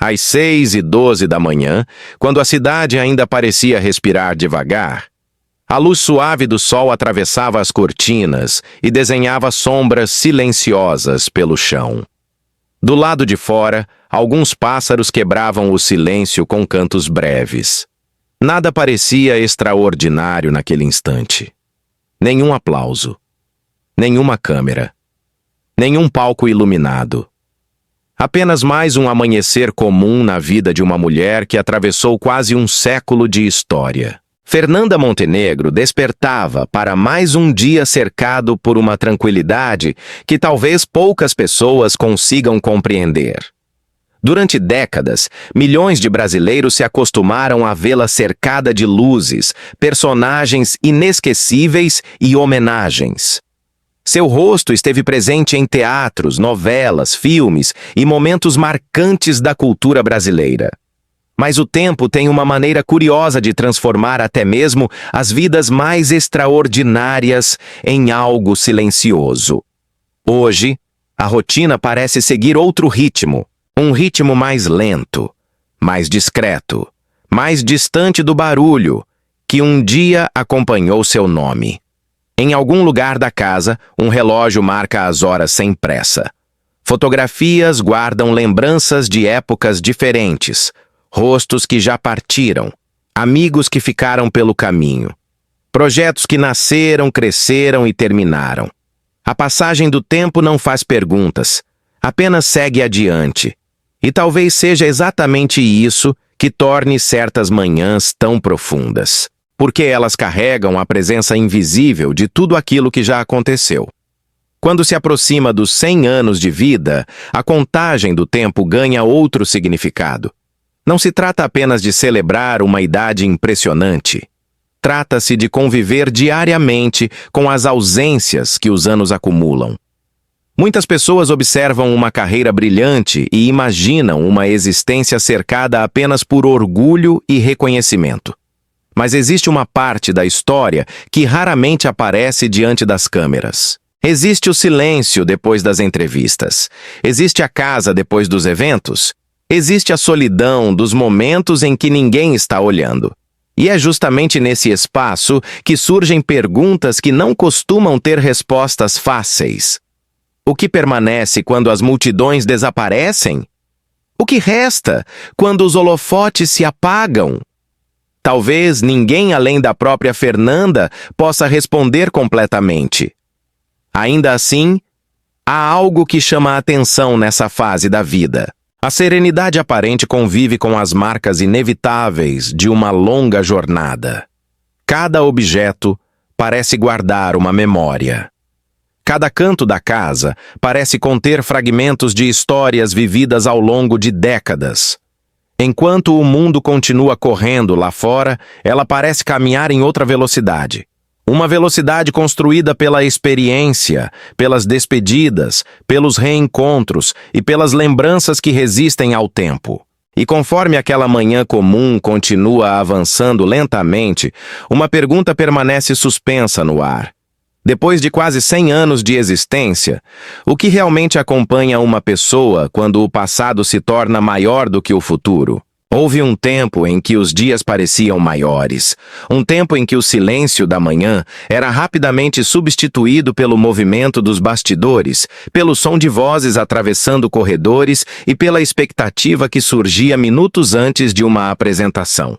Às 6h12 da manhã, quando a cidade ainda parecia respirar devagar, a luz suave do sol atravessava as cortinas e desenhava sombras silenciosas pelo chão. Do lado de fora, alguns pássaros quebravam o silêncio com cantos breves. Nada parecia extraordinário naquele instante. Nenhum aplauso. Nenhuma câmera. Nenhum palco iluminado. Apenas mais um amanhecer comum na vida de uma mulher que atravessou quase um século de história. Fernanda Montenegro despertava para mais um dia cercado por uma tranquilidade que talvez poucas pessoas consigam compreender. Durante décadas, milhões de brasileiros se acostumaram a vê-la cercada de luzes, personagens inesquecíveis e homenagens. Seu rosto esteve presente em teatros, novelas, filmes e momentos marcantes da cultura brasileira. Mas o tempo tem uma maneira curiosa de transformar até mesmo as vidas mais extraordinárias em algo silencioso. Hoje, a rotina parece seguir outro ritmo, um ritmo mais lento, mais discreto, mais distante do barulho, que um dia acompanhou seu nome. Em algum lugar da casa, um relógio marca as horas sem pressa. Fotografias guardam lembranças de épocas diferentes, rostos que já partiram, amigos que ficaram pelo caminho, projetos que nasceram, cresceram e terminaram. A passagem do tempo não faz perguntas, apenas segue adiante. E talvez seja exatamente isso que torne certas manhãs tão profundas, porque elas carregam a presença invisível de tudo aquilo que já aconteceu. Quando se aproxima dos 100 anos de vida, a contagem do tempo ganha outro significado. Não se trata apenas de celebrar uma idade impressionante. Trata-se de conviver diariamente com as ausências que os anos acumulam. Muitas pessoas observam uma carreira brilhante e imaginam uma existência cercada apenas por orgulho e reconhecimento. Mas existe uma parte da história que raramente aparece diante das câmeras. Existe o silêncio depois das entrevistas. Existe a casa depois dos eventos. Existe a solidão dos momentos em que ninguém está olhando. E é justamente nesse espaço que surgem perguntas que não costumam ter respostas fáceis. O que permanece quando as multidões desaparecem? O que resta quando os holofotes se apagam? Talvez ninguém além da própria Fernanda possa responder completamente. Ainda assim, há algo que chama a atenção nessa fase da vida. A serenidade aparente convive com as marcas inevitáveis de uma longa jornada. Cada objeto parece guardar uma memória. Cada canto da casa parece conter fragmentos de histórias vividas ao longo de décadas. Enquanto o mundo continua correndo lá fora, ela parece caminhar em outra velocidade. Uma velocidade construída pela experiência, pelas despedidas, pelos reencontros e pelas lembranças que resistem ao tempo. E conforme aquela manhã comum continua avançando lentamente, uma pergunta permanece suspensa no ar. Depois de quase 100 anos de existência, o que realmente acompanha uma pessoa quando o passado se torna maior do que o futuro? Houve um tempo em que os dias pareciam maiores, um tempo em que o silêncio da manhã era rapidamente substituído pelo movimento dos bastidores, pelo som de vozes atravessando corredores e pela expectativa que surgia minutos antes de uma apresentação.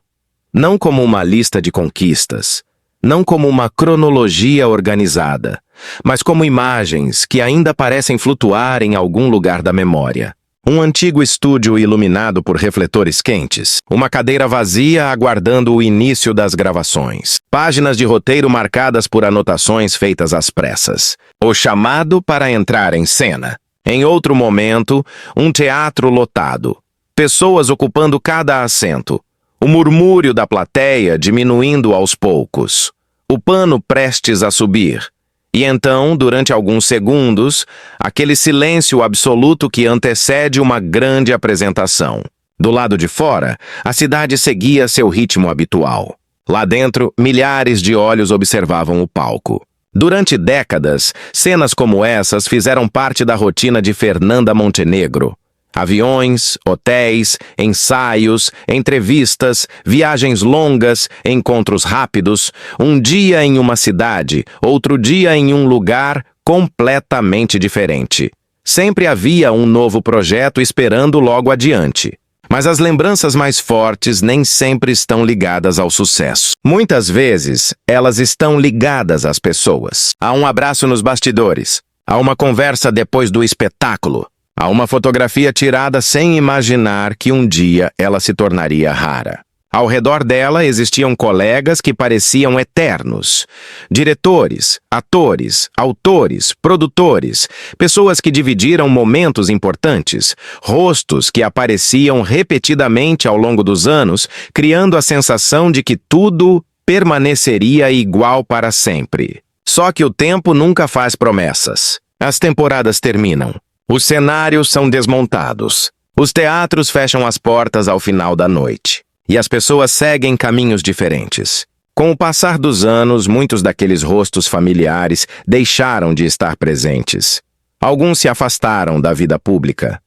Não como uma lista de conquistas, não como uma cronologia organizada, mas como imagens que ainda parecem flutuar em algum lugar da memória. Um antigo estúdio iluminado por refletores quentes, uma cadeira vazia aguardando o início das gravações, páginas de roteiro marcadas por anotações feitas às pressas, o chamado para entrar em cena. Em outro momento, um teatro lotado, pessoas ocupando cada assento, o murmúrio da plateia diminuindo aos poucos, o pano prestes a subir. E então, durante alguns segundos, aquele silêncio absoluto que antecede uma grande apresentação. Do lado de fora, a cidade seguia seu ritmo habitual. Lá dentro, milhares de olhos observavam o palco. Durante décadas, cenas como essas fizeram parte da rotina de Fernanda Montenegro. Aviões, hotéis, ensaios, entrevistas, viagens longas, encontros rápidos, um dia em uma cidade, outro dia em um lugar completamente diferente. Sempre havia um novo projeto esperando logo adiante. Mas as lembranças mais fortes nem sempre estão ligadas ao sucesso. Muitas vezes, elas estão ligadas às pessoas. Há um abraço nos bastidores, há uma conversa depois do espetáculo, há uma fotografia tirada sem imaginar que um dia ela se tornaria rara. Ao redor dela existiam colegas que pareciam eternos. Diretores, atores, autores, produtores, pessoas que dividiram momentos importantes, rostos que apareciam repetidamente ao longo dos anos, criando a sensação de que tudo permaneceria igual para sempre. Só que o tempo nunca faz promessas. As temporadas terminam. Os cenários são desmontados. Os teatros fecham as portas ao final da noite. E as pessoas seguem caminhos diferentes. Com o passar dos anos, muitos daqueles rostos familiares deixaram de estar presentes. Alguns se afastaram da vida pública.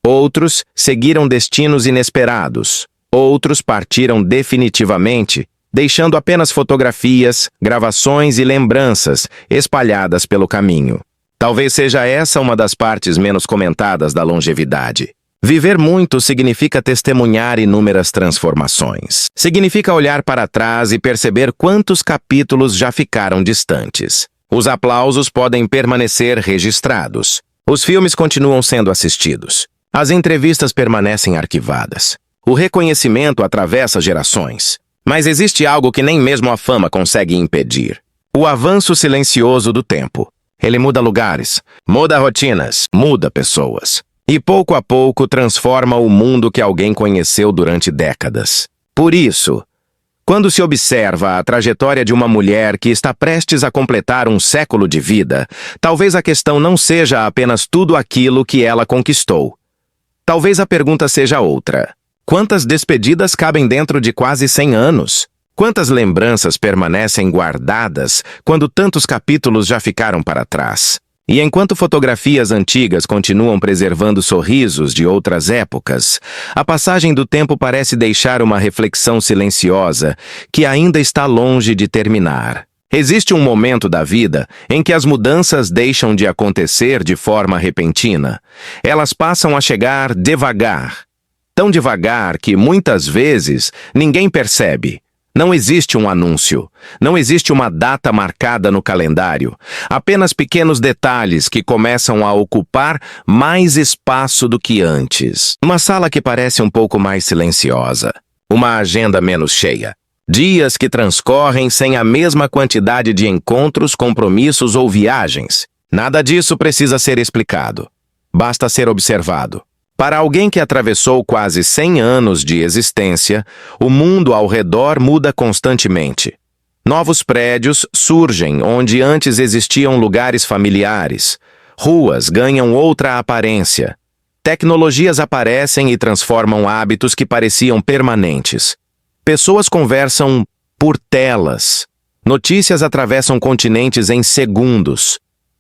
Outros seguiram destinos inesperados. Outros partiram definitivamente, deixando apenas fotografias, gravações e lembranças espalhadas pelo caminho. Talvez seja essa uma das partes menos comentadas da longevidade. Viver muito significa testemunhar inúmeras transformações. Significa olhar para trás e perceber quantos capítulos já ficaram distantes. Os aplausos podem permanecer registrados. Os filmes continuam sendo assistidos. As entrevistas permanecem arquivadas. O reconhecimento atravessa gerações. Mas existe algo que nem mesmo a fama consegue impedir. O avanço silencioso do tempo. Ele muda lugares, muda rotinas, muda pessoas. E pouco a pouco transforma o mundo que alguém conheceu durante décadas. Por isso, quando se observa a trajetória de uma mulher que está prestes a completar um século de vida, talvez a questão não seja apenas tudo aquilo que ela conquistou. Talvez a pergunta seja outra. Quantas despedidas cabem dentro de quase 100 anos? Quantas lembranças permanecem guardadas quando tantos capítulos já ficaram para trás? E enquanto fotografias antigas continuam preservando sorrisos de outras épocas, a passagem do tempo parece deixar uma reflexão silenciosa que ainda está longe de terminar. Existe um momento da vida em que as mudanças deixam de acontecer de forma repentina. Elas passam a chegar devagar. Tão devagar que, muitas vezes, ninguém percebe. Não existe um anúncio, não existe uma data marcada no calendário, apenas pequenos detalhes que começam a ocupar mais espaço do que antes. Uma sala que parece um pouco mais silenciosa, uma agenda menos cheia, dias que transcorrem sem a mesma quantidade de encontros, compromissos ou viagens. Nada disso precisa ser explicado, basta ser observado. Para alguém que atravessou quase 100 anos de existência, o mundo ao redor muda constantemente. Novos prédios surgem onde antes existiam lugares familiares. Ruas ganham outra aparência. Tecnologias aparecem e transformam hábitos que pareciam permanentes. Pessoas conversam por telas. Notícias atravessam continentes em segundos.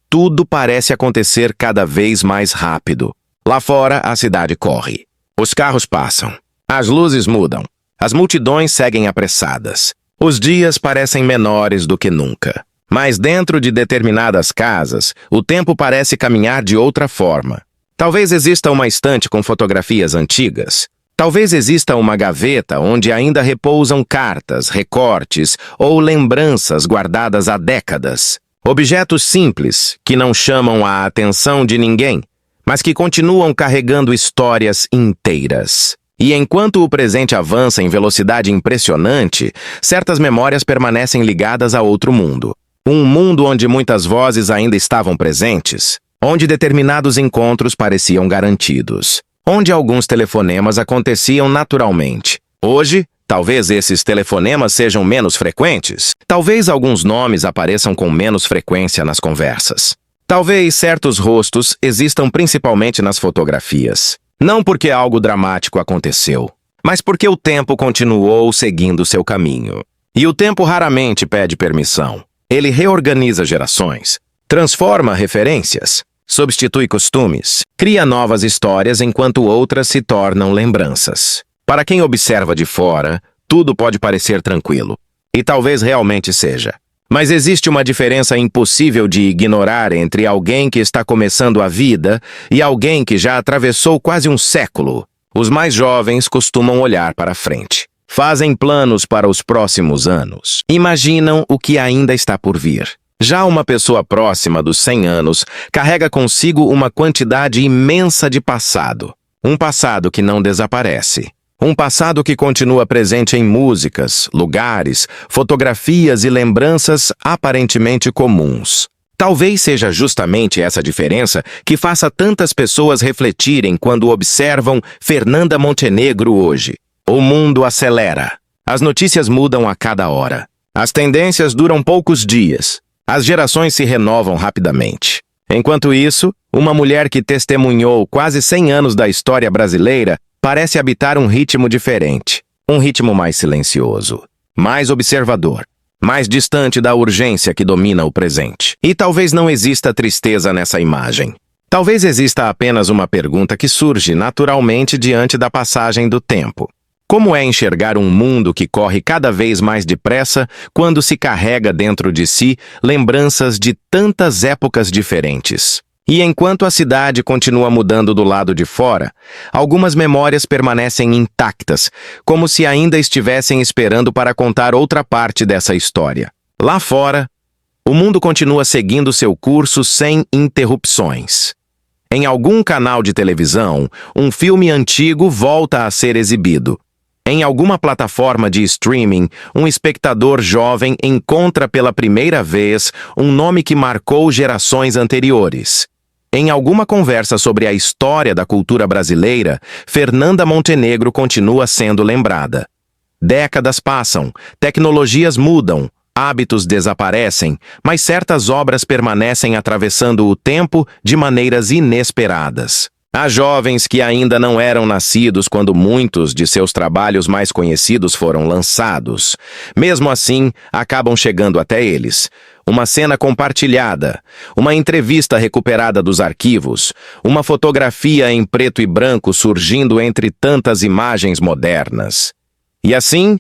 Tudo parece acontecer cada vez mais rápido. Lá fora, a cidade corre. Os carros passam. As luzes mudam. As multidões seguem apressadas. Os dias parecem menores do que nunca. Mas dentro de determinadas casas, o tempo parece caminhar de outra forma. Talvez exista uma estante com fotografias antigas. Talvez exista uma gaveta onde ainda repousam cartas, recortes ou lembranças guardadas há décadas. Objetos simples que não chamam a atenção de ninguém, mas que continuam carregando histórias inteiras. E enquanto o presente avança em velocidade impressionante, certas memórias permanecem ligadas a outro mundo. Um mundo onde muitas vozes ainda estavam presentes, onde determinados encontros pareciam garantidos, onde alguns telefonemas aconteciam naturalmente. Hoje, talvez esses telefonemas sejam menos frequentes. Talvez alguns nomes apareçam com menos frequência nas conversas. Talvez certos rostos existam principalmente nas fotografias. Não porque algo dramático aconteceu, mas porque o tempo continuou seguindo seu caminho. E o tempo raramente pede permissão. Ele reorganiza gerações, transforma referências, substitui costumes, cria novas histórias enquanto outras se tornam lembranças. Para quem observa de fora, tudo pode parecer tranquilo. E talvez realmente seja. Mas existe uma diferença impossível de ignorar entre alguém que está começando a vida e alguém que já atravessou quase um século. Os mais jovens costumam olhar para frente. Fazem planos para os próximos anos. Imaginam o que ainda está por vir. Já uma pessoa próxima dos 100 anos carrega consigo uma quantidade imensa de passado. Um passado que não desaparece. Um passado que continua presente em músicas, lugares, fotografias e lembranças aparentemente comuns. Talvez seja justamente essa diferença que faça tantas pessoas refletirem quando observam Fernanda Montenegro hoje. O mundo acelera. As notícias mudam a cada hora. As tendências duram poucos dias. As gerações se renovam rapidamente. Enquanto isso, uma mulher que testemunhou quase 100 anos da história brasileira parece habitar um ritmo diferente, um ritmo mais silencioso, mais observador, mais distante da urgência que domina o presente. E talvez não exista tristeza nessa imagem. Talvez exista apenas uma pergunta que surge naturalmente diante da passagem do tempo. Como é enxergar um mundo que corre cada vez mais depressa quando se carrega dentro de si lembranças de tantas épocas diferentes? E enquanto a cidade continua mudando do lado de fora, algumas memórias permanecem intactas, como se ainda estivessem esperando para contar outra parte dessa história. Lá fora, o mundo continua seguindo seu curso sem interrupções. Em algum canal de televisão, um filme antigo volta a ser exibido. Em alguma plataforma de streaming, um espectador jovem encontra pela primeira vez um nome que marcou gerações anteriores. Em alguma conversa sobre a história da cultura brasileira, Fernanda Montenegro continua sendo lembrada. Décadas passam, tecnologias mudam, hábitos desaparecem, mas certas obras permanecem atravessando o tempo de maneiras inesperadas. Há jovens que ainda não eram nascidos quando muitos de seus trabalhos mais conhecidos foram lançados. Mesmo assim, acabam chegando até eles. Uma cena compartilhada, uma entrevista recuperada dos arquivos, uma fotografia em preto e branco surgindo entre tantas imagens modernas. E assim,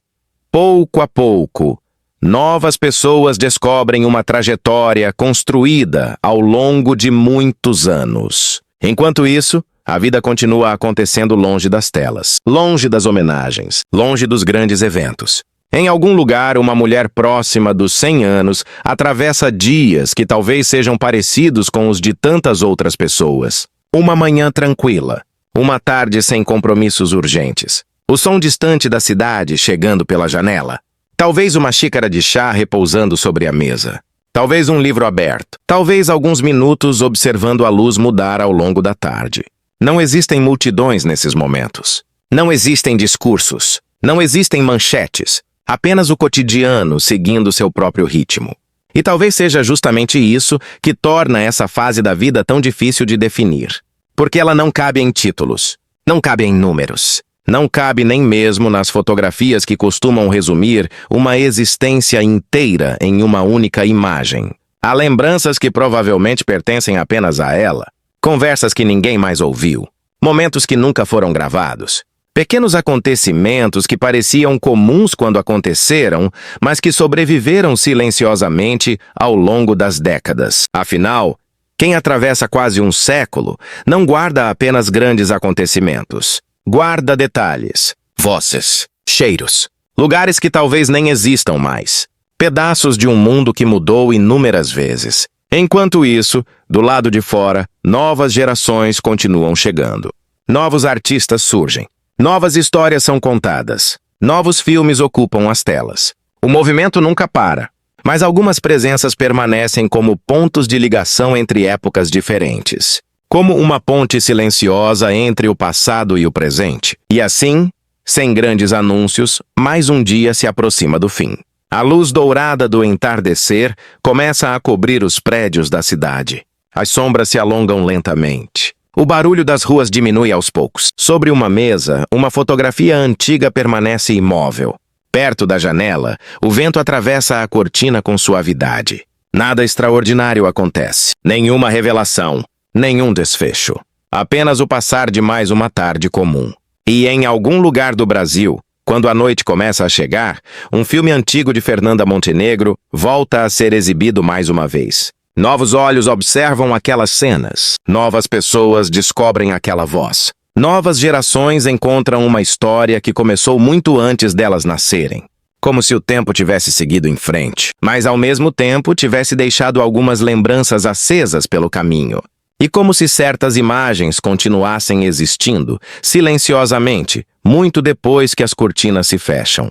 pouco a pouco, novas pessoas descobrem uma trajetória construída ao longo de muitos anos. Enquanto isso, a vida continua acontecendo longe das telas, longe das homenagens, longe dos grandes eventos. Em algum lugar, uma mulher próxima dos 100 anos atravessa dias que talvez sejam parecidos com os de tantas outras pessoas. Uma manhã tranquila, uma tarde sem compromissos urgentes, o som distante da cidade chegando pela janela, talvez uma xícara de chá repousando sobre a mesa. Talvez um livro aberto. Talvez alguns minutos observando a luz mudar ao longo da tarde. Não existem multidões nesses momentos. Não existem discursos. Não existem manchetes. Apenas o cotidiano seguindo seu próprio ritmo. E talvez seja justamente isso que torna essa fase da vida tão difícil de definir. Porque ela não cabe em títulos. Não cabe em números. Não cabe nem mesmo nas fotografias que costumam resumir uma existência inteira em uma única imagem. Há lembranças que provavelmente pertencem apenas a ela, conversas que ninguém mais ouviu, momentos que nunca foram gravados, pequenos acontecimentos que pareciam comuns quando aconteceram, mas que sobreviveram silenciosamente ao longo das décadas. Afinal, quem atravessa quase um século não guarda apenas grandes acontecimentos. Guarda detalhes, vozes, cheiros, lugares que talvez nem existam mais, pedaços de um mundo que mudou inúmeras vezes. Enquanto isso, do lado de fora, novas gerações continuam chegando. Novos artistas surgem, novas histórias são contadas, novos filmes ocupam as telas. O movimento nunca para, mas algumas presenças permanecem como pontos de ligação entre épocas diferentes. Como uma ponte silenciosa entre o passado e o presente. E assim, sem grandes anúncios, mais um dia se aproxima do fim. A luz dourada do entardecer começa a cobrir os prédios da cidade. As sombras se alongam lentamente. O barulho das ruas diminui aos poucos. Sobre uma mesa, uma fotografia antiga permanece imóvel. Perto da janela, o vento atravessa a cortina com suavidade. Nada extraordinário acontece. Nenhuma revelação. Nenhum desfecho. Apenas o passar de mais uma tarde comum. E em algum lugar do Brasil, quando a noite começa a chegar, um filme antigo de Fernanda Montenegro volta a ser exibido mais uma vez. Novos olhos observam aquelas cenas. Novas pessoas descobrem aquela voz. Novas gerações encontram uma história que começou muito antes delas nascerem. Como se o tempo tivesse seguido em frente, mas ao mesmo tempo tivesse deixado algumas lembranças acesas pelo caminho. E como se certas imagens continuassem existindo, silenciosamente, muito depois que as cortinas se fecham.